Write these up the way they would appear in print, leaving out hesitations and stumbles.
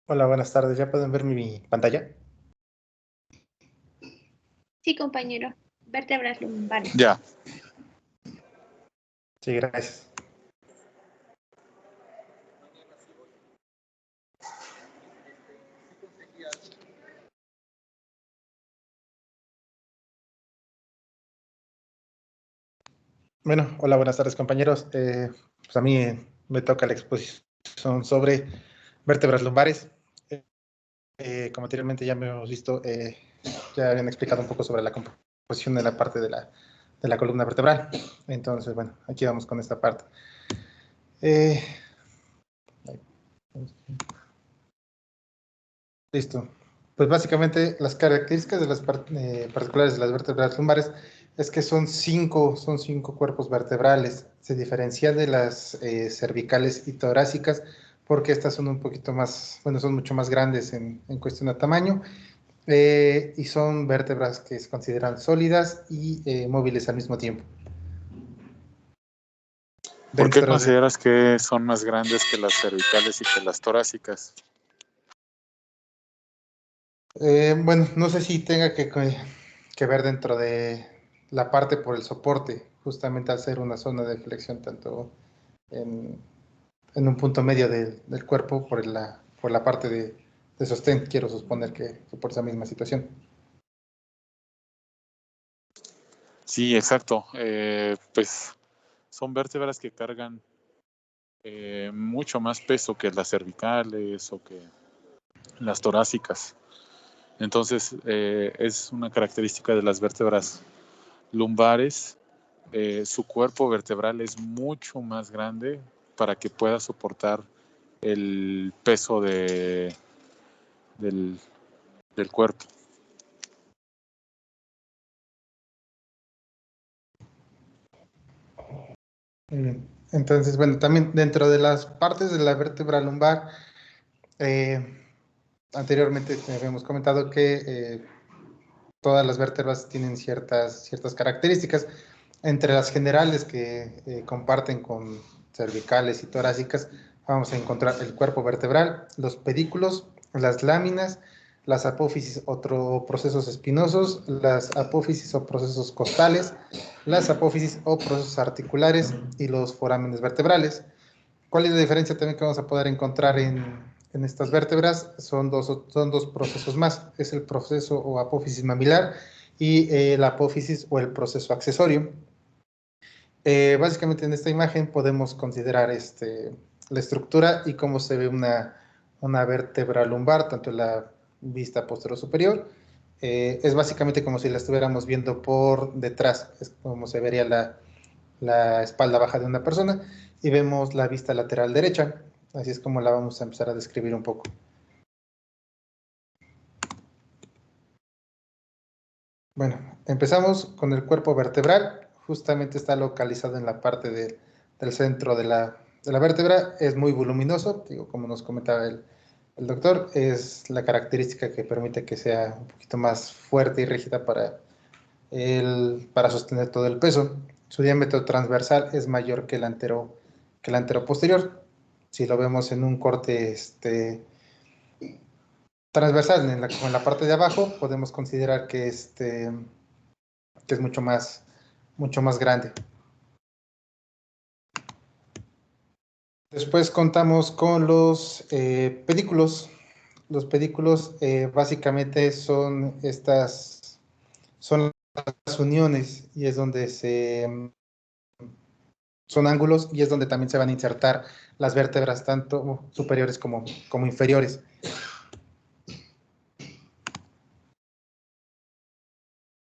Hola, buenas tardes. ¿Ya pueden ver mi pantalla? Sí, compañero. Vértebras lumbares. Ya. Sí, gracias. Bueno, hola, buenas tardes, compañeros. Pues a mí me toca la exposición sobre vértebras lumbares. Como anteriormente ya me hemos visto, ya habían explicado un poco sobre la composición de la parte de la columna vertebral. Entonces, bueno, aquí vamos con esta parte. Eh, Listo. Pues básicamente las características de las particulares de las vértebras lumbares es que son cinco cuerpos vertebrales. Se diferencian de las cervicales y torácicas porque estas son un poquito más, bueno, son mucho más grandes en cuestión de tamaño, y son vértebras que se consideran sólidas y móviles al mismo tiempo. ¿Por qué Dentro de, consideras que son más grandes que las cervicales y que las torácicas? bueno, no sé si tenga que ver dentro de la parte por el soporte, justamente al ser una zona de flexión tanto en, en un punto medio del cuerpo por la parte de sostén, quiero suponer que por esa misma situación. Sí, exacto. Pues son vértebras que cargan mucho más peso que las cervicales o que las torácicas. Entonces, es una característica de las vértebras lumbares. Su cuerpo vertebral es mucho más grande para que pueda soportar el peso del, del cuerpo. Muy bien. Entonces, bueno, también dentro de las partes de la vértebra lumbar, eh, anteriormente habíamos comentado que todas las vértebras tienen ciertas características. Entre las generales que comparten con cervicales y torácicas, vamos a encontrar el cuerpo vertebral, los pedículos, las láminas, las apófisis o procesos espinosos, las apófisis o procesos costales, las apófisis o procesos articulares y los forámenes vertebrales. ¿Cuál es la diferencia también que vamos a poder encontrar en estas vértebras? Son dos procesos más. Es el proceso o apófisis mamilar y la apófisis o el proceso accesorio. Básicamente en esta imagen podemos considerar la estructura y cómo se ve una vértebra lumbar, tanto en la vista posterior superior. Es básicamente como si la estuviéramos viendo por detrás, es como se vería la espalda baja de una persona, y vemos la vista lateral derecha. Así es como la vamos a empezar a describir un poco. Bueno, empezamos con el cuerpo vertebral. Justamente está localizado en la parte del centro de la vértebra. Es muy voluminoso, digo, como nos comentaba el doctor, es la característica que permite que sea un poquito más fuerte y rígida para sostener todo el peso. Su diámetro transversal es mayor que el antero posterior. Si lo vemos en un corte transversal en la parte de abajo, podemos considerar que es mucho más grande. Después contamos con los pedículos. Los pedículos básicamente son las uniones y es donde son ángulos y es donde también se van a insertar las vértebras tanto superiores como inferiores.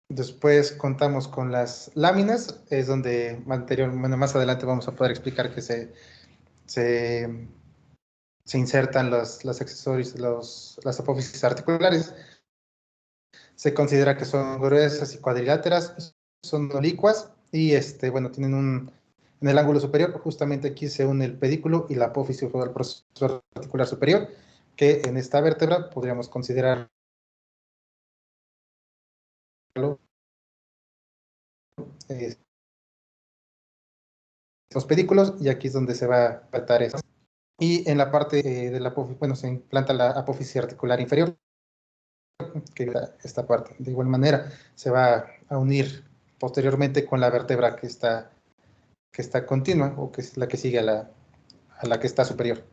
Después contamos con las láminas, es donde más adelante vamos a poder explicar que se insertan los accesorios, las apófisis articulares. Se considera que son gruesas y cuadriláteras, son oblicuas y bueno, tienen en el ángulo superior, justamente aquí se une el pedículo y la apófisis o el proceso articular superior, que en esta vértebra podríamos considerarlo los pedículos, y aquí es donde se va a tratar eso. Y en la parte de la apófisis, bueno, se implanta la apófisis articular inferior, que esta parte. De igual manera, se va a unir posteriormente con la vértebra que está continua, o que es la que sigue a la que está superior.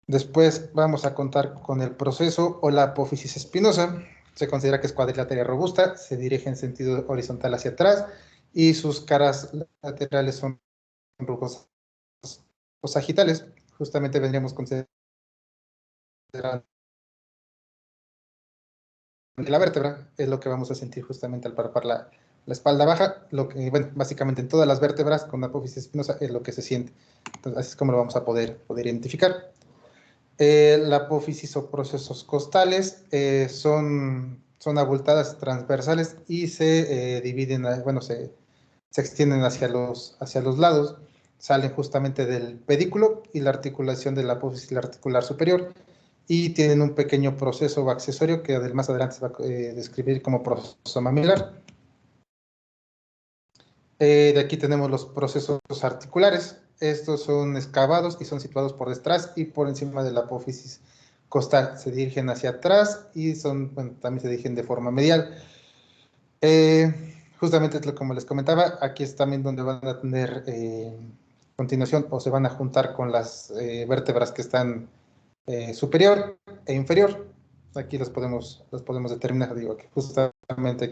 Después vamos a contar con el proceso o la apófisis espinosa. Se considera que es cuadrilátera robusta, se dirige en sentido horizontal hacia atrás y sus caras laterales son rugosas o sagitales. Justamente vendríamos considerando la vértebra, es lo que vamos a sentir justamente al palpar la espalda baja, lo que, bueno, básicamente en todas las vértebras con apófisis espinosa es lo que se siente. Entonces, así es como lo vamos a poder identificar. La apófisis o procesos costales son abultadas transversales y se dividen, bueno, se extienden hacia los lados, salen justamente del pedículo y la articulación de la apófisis articular superior, y tienen un pequeño proceso accesorio que más adelante se va a describir como proceso mamilar. De aquí tenemos los procesos articulares. Estos son excavados y son situados por detrás y por encima de la apófisis costal. Se dirigen hacia atrás y bueno, también se dirigen de forma medial. Justamente como les comentaba, aquí es también donde van a tener continuación, o se van a juntar con las vértebras que están superior e inferior. Aquí los podemos determinar. Digo que justamente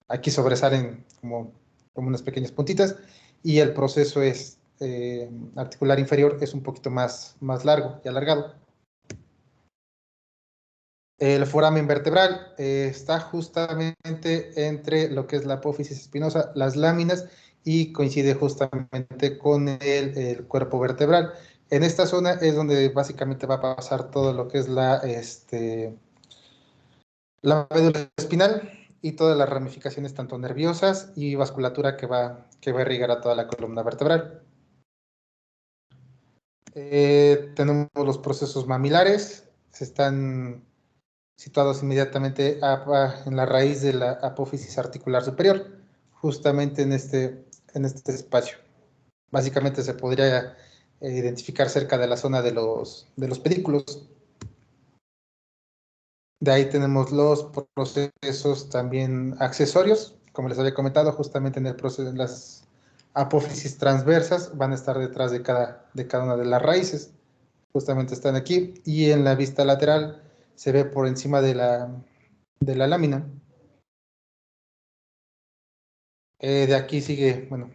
aquí sobresalen como unas pequeñas puntitas, y el proceso es articular inferior es un poquito más largo y alargado. El foramen vertebral está justamente entre lo que es la apófisis espinosa, las láminas, y coincide justamente con el cuerpo vertebral. En esta zona es donde básicamente va a pasar todo lo que es la médula espinal y todas las ramificaciones tanto nerviosas y vasculatura que va a irrigar a toda la columna vertebral. Tenemos los procesos mamilares, se están situados inmediatamente en la raíz de la apófisis articular superior, justamente en este espacio. Básicamente se podría identificar cerca de la zona de los pedículos. De ahí tenemos los procesos también accesorios, como les había comentado, justamente en el proceso, en las apófisis transversas van a estar detrás de cada una de las raíces, justamente están aquí, y en la vista lateral se ve por encima de la lámina. De aquí sigue, bueno,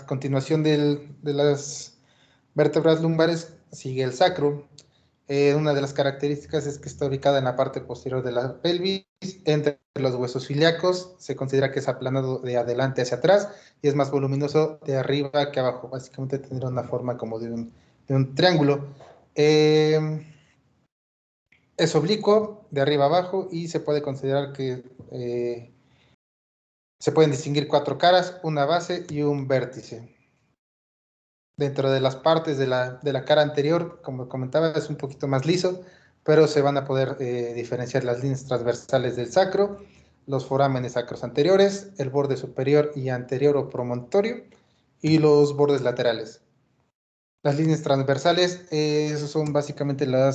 continuación de las vértebras lumbares, sigue el sacro. Una de las características es que está ubicada en la parte posterior de la pelvis, entre los huesos ilíacos. Se considera que es aplanado de adelante hacia atrás y es más voluminoso de arriba que abajo. Básicamente tendrá una forma como de un triángulo. Es oblicuo de arriba a abajo y se puede considerar que se pueden distinguir 4 caras, una base y un vértice. Dentro de las partes de la cara anterior, como comentaba, es un poquito más liso, pero se van a poder diferenciar las líneas transversales del sacro, los forámenes sacros anteriores, el borde superior y anterior o promontorio, y los bordes laterales. Las líneas transversales son básicamente la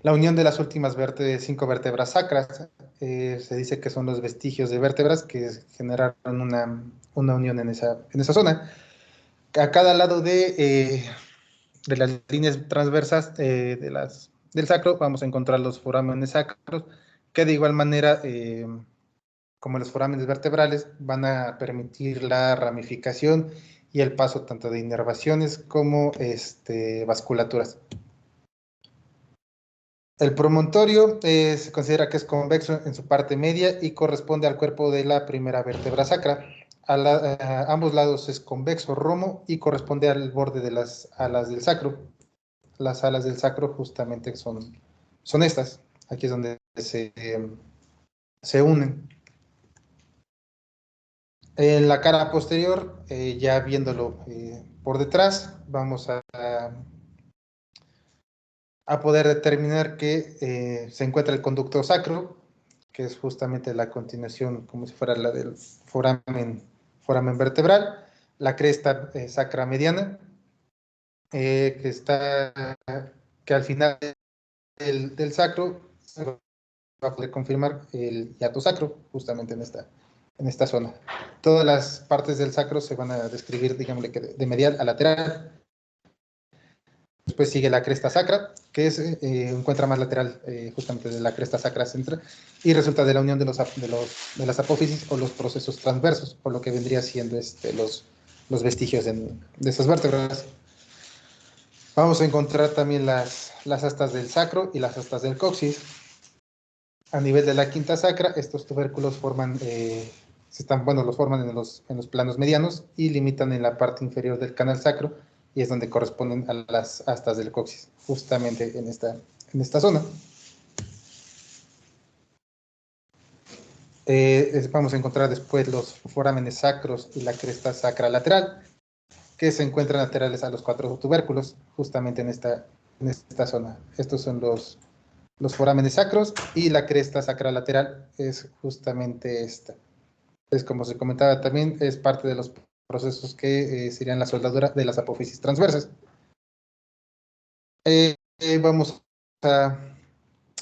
unión de las últimas 5 vértebras sacras. Se dice que son los vestigios de vértebras que generaron una unión en esa zona. A cada lado de las líneas transversas del sacro vamos a encontrar los forámenes sacros, que de igual manera, como los forámenes vertebrales, van a permitir la ramificación y el paso tanto de inervaciones como vasculaturas. El promontorio se considera que es convexo en su parte media y corresponde al cuerpo de la primera vértebra sacra. A ambos lados es convexo, romo, y corresponde al borde de las alas del sacro. Las alas del sacro justamente son estas. Aquí es donde se unen. En la cara posterior, ya viéndolo por detrás, vamos a poder determinar que se encuentra el conducto sacro, que es justamente la continuación, como si fuera la del foramen vertebral. la cresta sacra mediana, que al final del sacro se va a poder confirmar el hiato sacro, justamente en esta zona. Todas las partes del sacro se van a describir, digámosle, que de medial a lateral. Después sigue la cresta sacra, que encuentra más lateral justamente de la cresta sacra central, y resulta de la unión de las apófisis o los procesos transversos, por lo que vendría siendo los vestigios de esas vértebras. Vamos a encontrar también las astas del sacro y las astas del coxis. A nivel de la quinta sacra, estos tubérculos los forman en los planos medianos y limitan en la parte inferior del canal sacro, y es donde corresponden a las astas del coxis, justamente en esta zona. Vamos a encontrar después los forámenes sacros y la cresta sacra lateral, que se encuentran laterales a los 4 tubérculos, justamente en esta zona. Estos son los forámenes sacros, y la cresta sacra lateral es justamente esta. Es como se comentaba también, es parte de los procesos que serían la soldadura de las apófisis transversas. Vamos a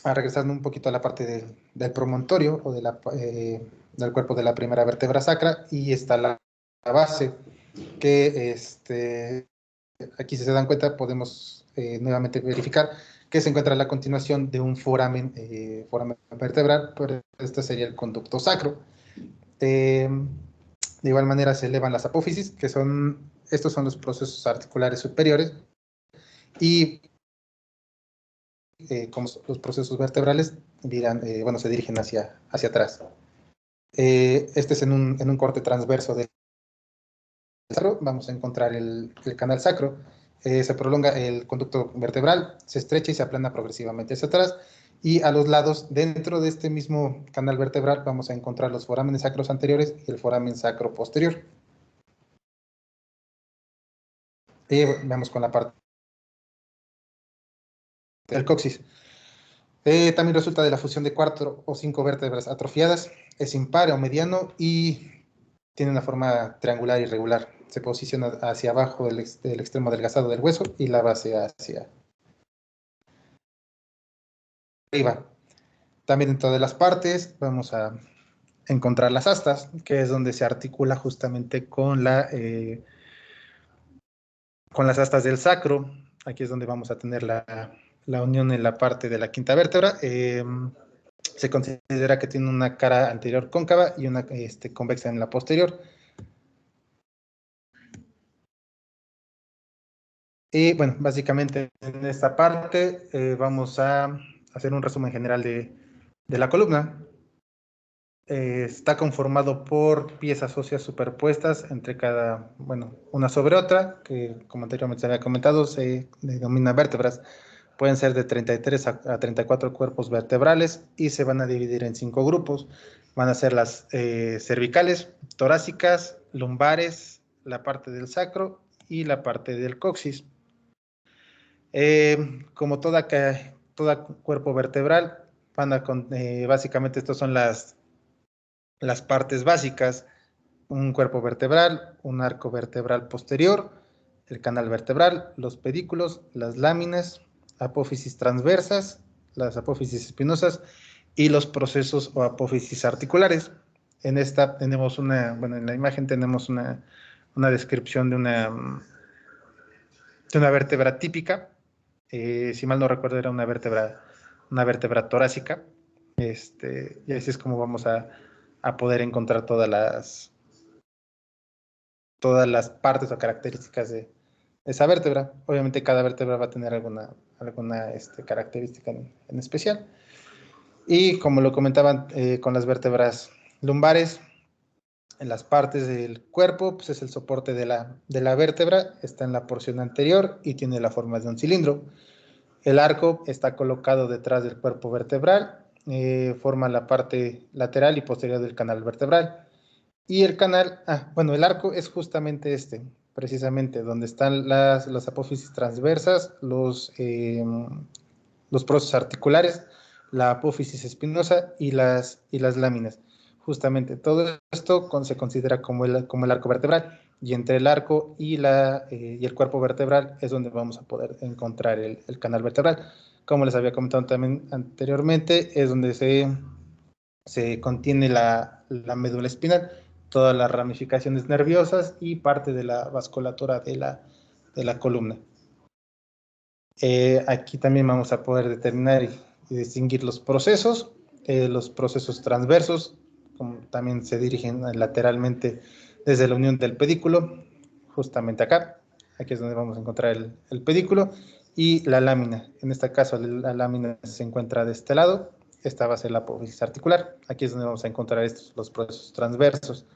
regresar un poquito a la parte del promontorio o del cuerpo de la primera vértebra sacra, y está la base, que aquí, si se dan cuenta, podemos nuevamente verificar que se encuentra a la continuación de un foramen vertebral, pero este sería el conducto sacro. De igual manera se elevan las apófisis, que estos son los procesos articulares superiores, y como los procesos vertebrales se dirigen hacia atrás. Este es en un corte transverso del sacro. Vamos a encontrar el canal sacro. Se prolonga el conducto vertebral, se estrecha y se aplana progresivamente hacia atrás, y a los lados, dentro de este mismo canal vertebral, vamos a encontrar los forámenes sacros anteriores y el foramen sacro posterior. Vamos con la parte del coxis. También resulta de la fusión de 4 o 5 vértebras atrofiadas, es impar o mediano y tiene una forma triangular irregular. Se posiciona hacia abajo del extremo adelgazado del hueso y la base hacia arriba. También dentro de las partes vamos a encontrar las astas, que es donde se articula justamente con las astas del sacro. Aquí es donde vamos a tener la unión en la parte de la quinta vértebra. Se considera que tiene una cara anterior cóncava y una convexa en la posterior. Y bueno, básicamente en esta parte vamos a hacer un resumen general de la columna. Está conformado por piezas óseas superpuestas entre una sobre otra, que como anteriormente se había comentado, se denomina vértebras. Pueden ser de 33 a 34 cuerpos vertebrales y se van a dividir en 5 grupos. Van a ser las cervicales, torácicas, lumbares, la parte del sacro y la parte del coxis. Como todo cuerpo vertebral, básicamente estas son las partes básicas: un cuerpo vertebral, un arco vertebral posterior, el canal vertebral, los pedículos, las láminas, apófisis transversas, las apófisis espinosas y los procesos o apófisis articulares. En esta tenemos en la imagen tenemos una descripción de una vértebra típica. Si mal no recuerdo, era una vértebra torácica. Y así es como vamos a poder encontrar todas las partes o características de esa vértebra. Obviamente cada vértebra va a tener alguna característica en especial. Y como lo comentaban, con las vértebras lumbares, en las partes del cuerpo, pues es el soporte de la vértebra, está en la porción anterior y tiene la forma de un cilindro. El arco está colocado detrás del cuerpo vertebral, forma la parte lateral y posterior del canal vertebral. Y el arco es justamente precisamente donde están las apófisis transversas, los procesos articulares, la apófisis espinosa y las láminas. justamente todo esto se considera como el arco vertebral, y entre el arco y el cuerpo vertebral es donde vamos a poder encontrar el canal vertebral. Como les había comentado también anteriormente, es donde se contiene la médula espinal, todas las ramificaciones nerviosas y parte de la vasculatura de la columna. Aquí también vamos a poder determinar y distinguir los procesos transversos, como también se dirigen lateralmente desde la unión del pedículo, justamente acá. Aquí es donde vamos a encontrar el pedículo y la lámina. En este caso, la lámina se encuentra de este lado. Esta va a ser la apófisis articular. Aquí es donde vamos a encontrar los procesos transversos.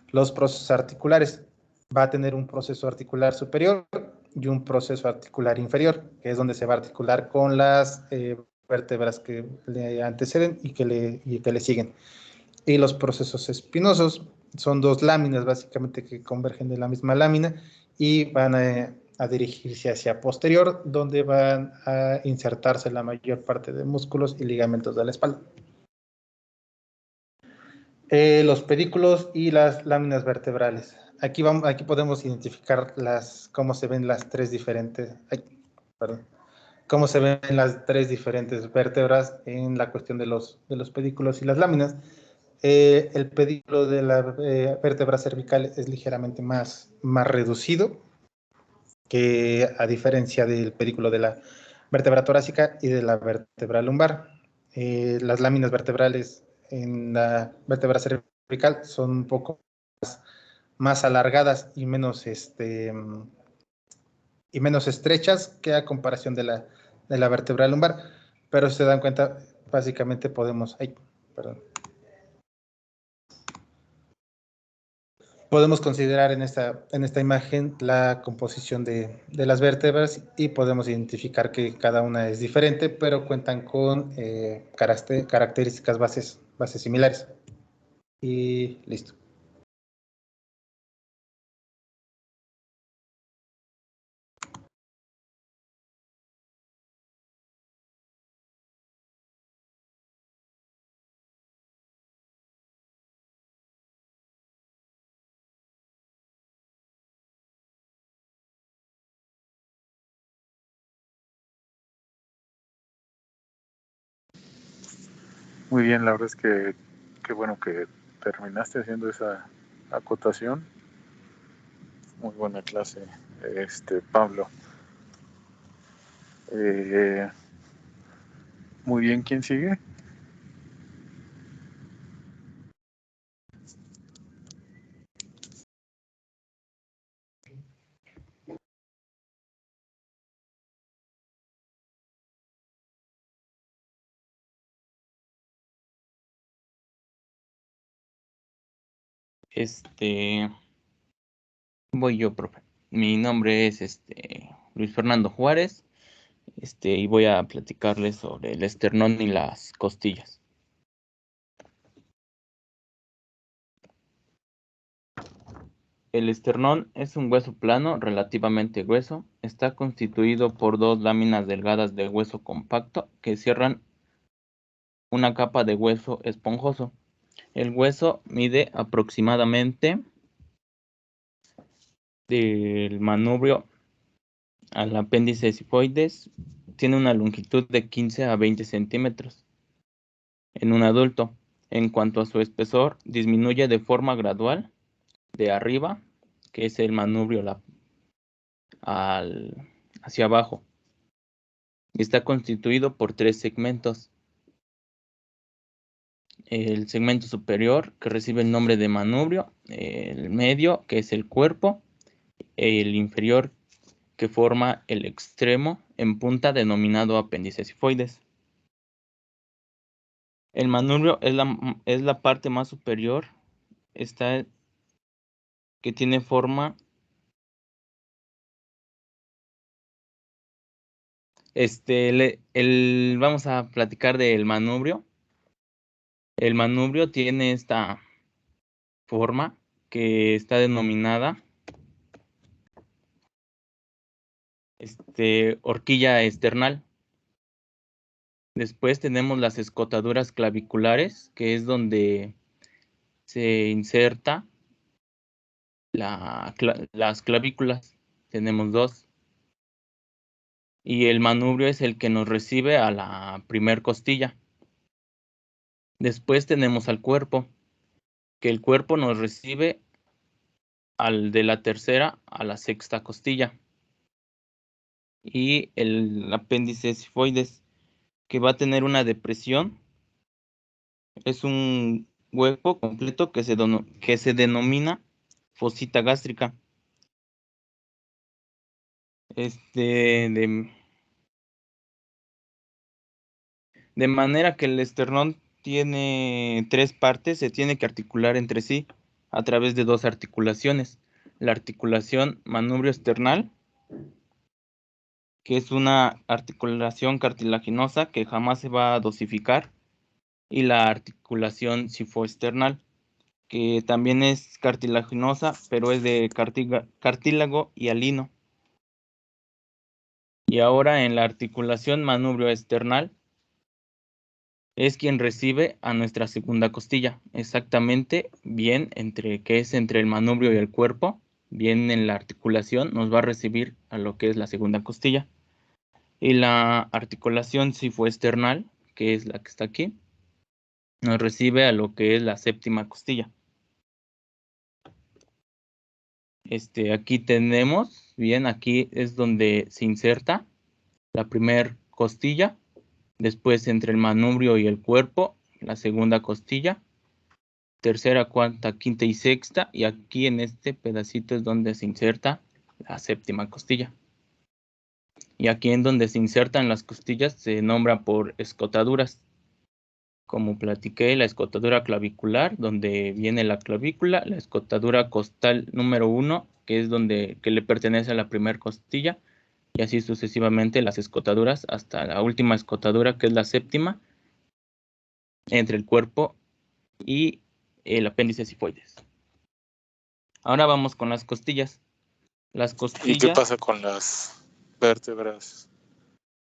Los procesos articulares. Va a tener un proceso articular superior y un proceso articular inferior, que es donde se va a articular con las vértebras que le anteceden y que le siguen. Y los procesos espinosos son dos láminas básicamente que convergen de la misma lámina y van a dirigirse hacia posterior, donde van a insertarse la mayor parte de músculos y ligamentos de la espalda. Los pedículos y las láminas vertebrales. Aquí podemos identificar cómo se ven las tres diferentes, cómo se ven las tres diferentes vértebras en la cuestión de los pedículos y las láminas. El pedículo de la vértebra cervical es ligeramente más reducido, que a diferencia del pedículo de la vértebra torácica y de la vértebra lumbar. Las láminas vertebrales en la vértebra cervical son un poco más alargadas y menos estrechas que a comparación de la vértebra lumbar, pero si se dan cuenta, básicamente podemos considerar en esta imagen la composición de las vértebras y podemos identificar que cada una es diferente, pero cuentan con características bases similares. Y listo. Muy bien, la verdad es que qué bueno que terminaste haciendo esa acotación. Muy buena clase, Pablo. Muy bien, ¿quién sigue? Voy yo, profe. Mi nombre es Luis Fernando Juárez, y voy a platicarles sobre el esternón y las costillas. El esternón es un hueso plano relativamente grueso. Está constituido por dos láminas delgadas de hueso compacto que cierran una capa de hueso esponjoso. El hueso mide aproximadamente del manubrio al apéndice sifoides. Tiene una longitud de 15 a 20 centímetros en un adulto. En cuanto a su espesor, disminuye de forma gradual de arriba, que es el manubrio hacia abajo. Y está constituido por tres segmentos. El segmento superior, que recibe el nombre de manubrio, el medio, que es el cuerpo, el inferior, que forma el extremo en punta denominado apéndice sifoides. El manubrio es la parte más superior, que tiene forma. Vamos a platicar del manubrio. El manubrio tiene esta forma que está denominada horquilla esternal. Después tenemos las escotaduras claviculares, que es donde se inserta las clavículas. Tenemos 2. Y el manubrio es el que nos recibe a la primer costilla. Después tenemos al cuerpo, que el cuerpo nos recibe al de la tercera a la sexta costilla. Y el apéndice sifoides, que va a tener una depresión, es un hueco completo que se denomina fosita gástrica. De manera que el esternón tiene 3 partes, se tiene que articular entre sí a través de 2 articulaciones. La articulación manubrio esternal, que es una articulación cartilaginosa que jamás se va a dosificar, y la articulación sifoesternal, que también es cartilaginosa, pero es de cartílago hialino. Y ahora en la articulación manubrio esternal es quien recibe a nuestra segunda costilla, exactamente bien que es entre el manubrio y el cuerpo, bien en la articulación nos va a recibir a lo que es la segunda costilla. Y la articulación sifoesternal, que es la que está aquí, nos recibe a lo que es la séptima costilla. Aquí tenemos, bien, aquí es donde se inserta la primera costilla, después entre el manubrio y el cuerpo, la segunda costilla, tercera, cuarta, quinta y sexta, y aquí en este pedacito es donde se inserta la séptima costilla. Y aquí en donde se insertan las costillas se nombra por escotaduras. Como platiqué, la escotadura clavicular, donde viene la clavícula, la escotadura costal número 1, que es que le pertenece a la primera costilla, y así sucesivamente las escotaduras hasta la última escotadura, que es la séptima, entre el cuerpo y el apéndice sifoides. Ahora vamos con las costillas. Las costillas. ¿Y qué pasa con las vértebras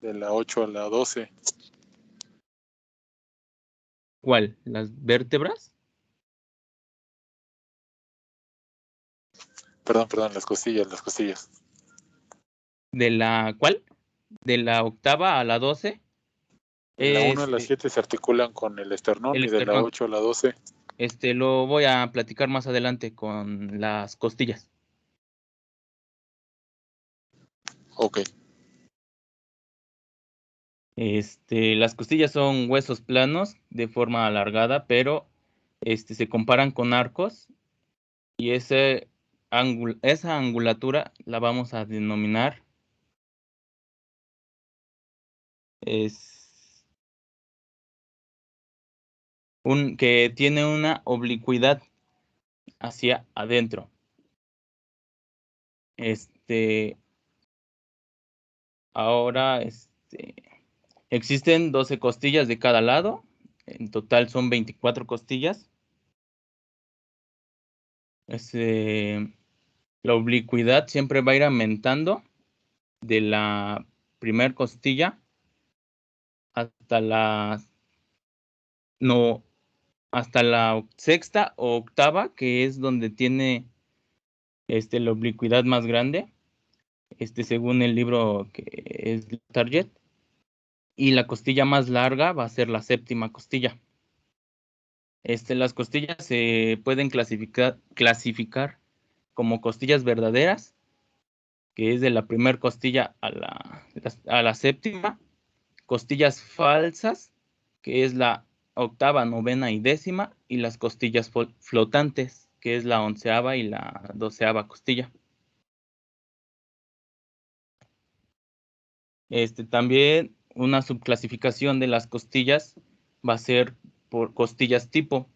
de la 8 a la 12? ¿Cuál? ¿Las vértebras? Perdón, las costillas. ¿De la cuál? ¿De la octava a la 12? De la 1 a la 7 se articulan con el esternón y de la 8 a la 12. Lo voy a platicar más adelante con las costillas. Ok. Las costillas son huesos planos de forma alargada, pero se comparan con arcos, y esa angulatura la vamos a denominar que tiene una oblicuidad hacia adentro. Ahora existen 12 costillas de cada lado. En total son 24 costillas. La oblicuidad siempre va a ir aumentando de la primer costilla hasta la sexta o octava, que es donde tiene la oblicuidad más grande, según el libro que es Target. Y la costilla más larga va a ser la séptima costilla. Las costillas se pueden clasificar como costillas verdaderas, que es de la primera costilla a la séptima. Costillas falsas, que es la octava, novena y décima. Y las costillas flotantes, que es la 11ª y la 12ª costilla. También una subclasificación de las costillas va a ser por costillas tipo,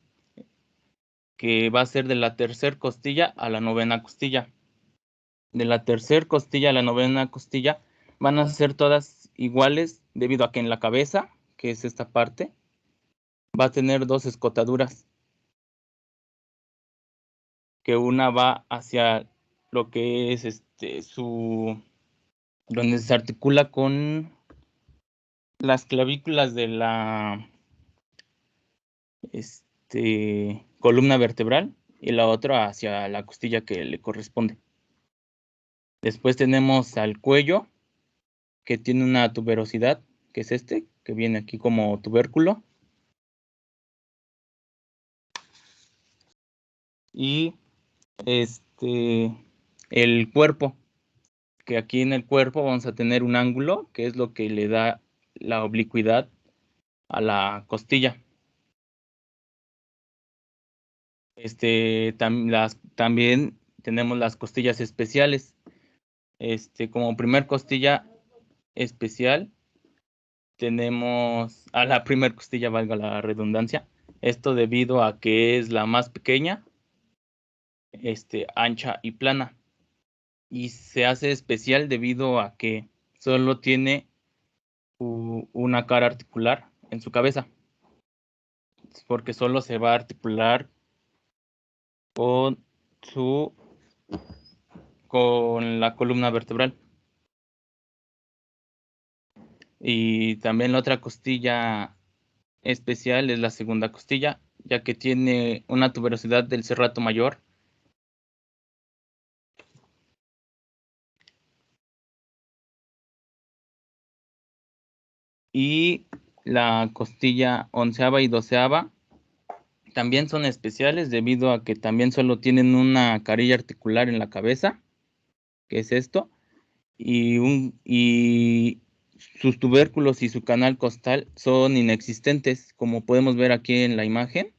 que va a ser de la tercera costilla a la novena costilla. De la tercera costilla a la novena costilla van a ser todas iguales, debido a que en la cabeza, que es esta parte, va a tener 2 escotaduras, que una va hacia lo que es donde se articula con las clavículas de la columna vertebral y la otra hacia la costilla que le corresponde. Después tenemos al cuello, que tiene una tuberosidad, que es este, que viene aquí como tubérculo. Y el cuerpo, que aquí en el cuerpo vamos a tener un ángulo, que es lo que le da la oblicuidad a la costilla. También tenemos las costillas especiales. Como primer costilla especial, tenemos a la primer costilla, valga la redundancia. Esto debido a que es la más pequeña, ancha y plana. Y se hace especial debido a que solo tiene una cara articular en su cabeza. Porque solo se va a articular con la columna vertebral. Y también la otra costilla especial es la segunda costilla, ya que tiene una tuberosidad del serrato mayor. Y la costilla 11ª y 12ª también son especiales debido a que también solo tienen una carilla articular en la cabeza, que es esto, y sus tubérculos y su canal costal son inexistentes, como podemos ver aquí en la imagen.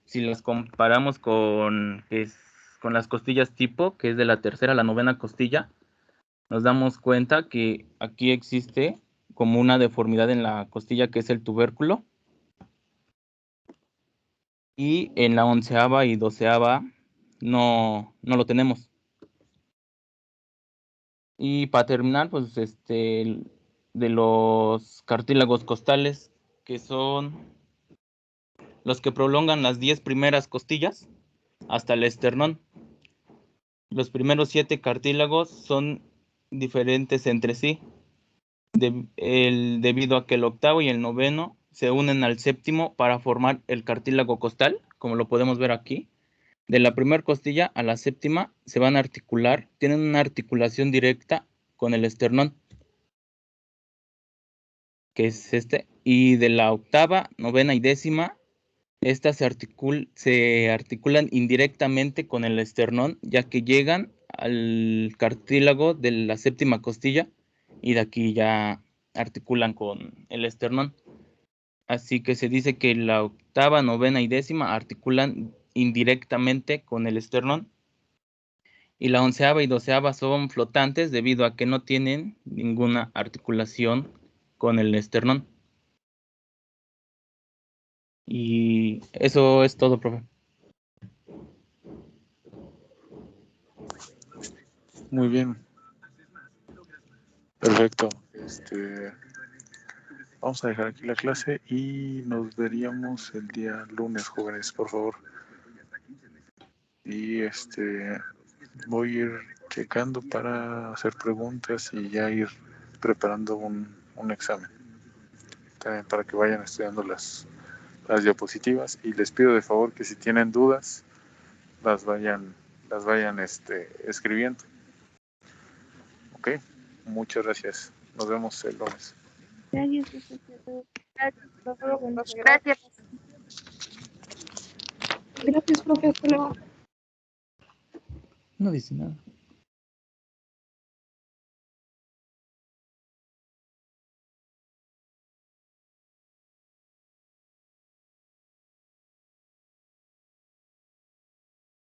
Si las comparamos con las costillas tipo, que es de la 3ª a la 9ª costilla, nos damos cuenta que aquí existe como una deformidad en la costilla, que es el tubérculo. Y en la 11ª y 12ª no lo tenemos. Y para terminar, pues de los cartílagos costales, que son los que prolongan las 10 primeras costillas hasta el esternón. Los primeros 7 cartílagos son diferentes entre sí, debido a que el 8º y el 9º se unen al 7º para formar el cartílago costal, como lo podemos ver aquí. De la primera costilla a la 7ª se van a articular, tienen una articulación directa con el esternón, que es y de la 8ª, 9ª y 10ª, estas se articulan indirectamente con el esternón, ya que llegan al cartílago de la 7ª costilla y de aquí ya articulan con el esternón. Así que se dice que la 8ª, 9ª y 10ª articulan indirectamente con el esternón. Y la 11ª y 12ª son flotantes debido a que no tienen ninguna articulación con el esternón. Y eso es todo, profe. Muy bien. Perfecto. Vamos a dejar aquí la clase y nos veríamos el día lunes, jóvenes, por favor. Y voy a ir checando para hacer preguntas y ya ir preparando un examen. También para que vayan estudiando las diapositivas, y les pido de favor que si tienen dudas las vayan escribiendo. Ok, muchas gracias. Nos vemos el lunes. Gracias, profesor. Gracias. Gracias, profe. Hasta luego. No dice nada.